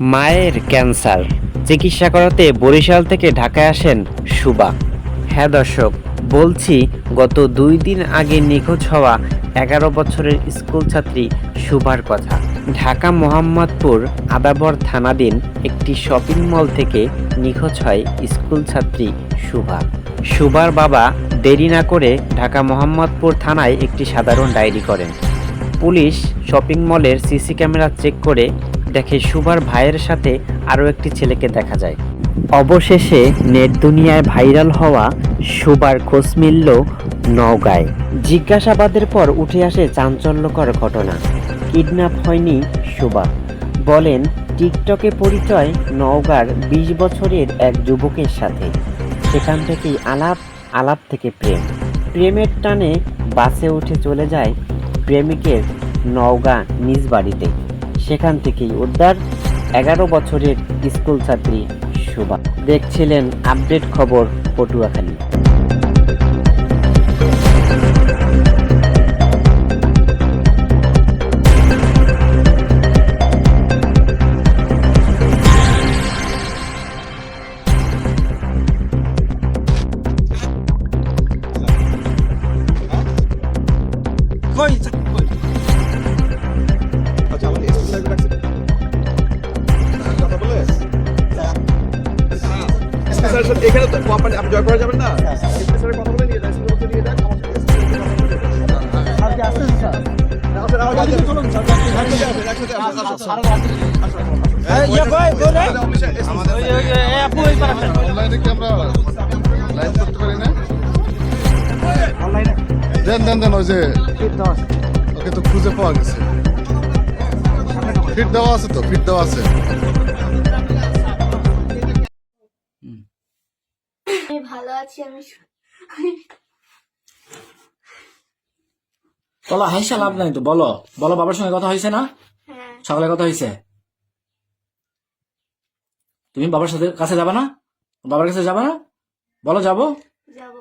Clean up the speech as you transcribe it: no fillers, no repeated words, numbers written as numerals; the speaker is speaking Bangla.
মায়ের ক্যান্সার চিকিৎসা করাতে বরিশাল থেকে ঢাকায় আসেন শুভা। হ্যাঁ দর্শক, বলছি গত 2 দিন আগে নিখোঁজ হওয়া 11 বছরের স্কুল ছাত্রী শুভার কথা। ঢাকা মোহাম্মদপুর আদাবর থানাধীন একটি শপিং মল থেকে নিখোঁজ হয় স্কুল ছাত্রী শুভা। শুভার বাবা দেরি না করে ঢাকা মোহাম্মদপুর থানায় একটি সাধারণ ডায়েরি করেন। পুলিশ শপিং মলের সিসি ক্যামেরা চেক করে দেখে শুভার ভাইয়ের সাথে আরও একটি ছেলেকে দেখা যায়। অবশেষে নেট দুনিয়ায় ভাইরাল হওয়া শুভার খোঁজ মিলল নওগাঁয়। জিজ্ঞাসাবাদের পর উঠে আসে চাঞ্চল্যকর ঘটনা। কিডন্যাপ হয়নি শুভা, বলেন টিকটকে পরিচয় নওগাঁর 20 বছরের এক যুবকের সাথে। সেখান থেকেই আলাপ থেকে প্রেমের টানে বাসে উঠে চলে যায় প্রেমিকের নওগাঁ নিজ বাড়িতে। সেখান থেকেই উদ্ধার 11 বছরের স্কুল ছাত্রী শুভা। দেখছিলেন আপডেট খবর পটুয়াখালী। কই কই আচ্ছা আমাকে এসপি সাহেব ডাকছে কথা বলে এসপি স্যার এখানে তো কোম্পানি আপনি জয় করা যাবেন না এসপি স্যারের কথা বলে নিয়ে যান এসপি বলতে নিয়ে যান আমার সাথে আর কি আসছেন স্যার আসলে আমার কাছে চলুন স্যার একসাথে আসুন ইয়া ভাই বলে আমাদের এই আপু এই পারে অনলাইনে কি আমরা লাইভ করতে পারি না? অনলাইনে দেন ওই যে 10 ওকে তো খুঁজে পাওয়া গেছে। ফিট দেওয়া আছে তো, ফিট দেওয়া আছে। আমি ভালো আছি। বলো হাইসা লাভ নাই তো, বলো বলো বাবার সঙ্গে কথা হয়েছে না? হ্যাঁ, সকালে কথা হয়েছে। তুমি বাবার সাথে কাছে যাবে না? বাবার কাছে যাবে না? বলো যাবো। যাব।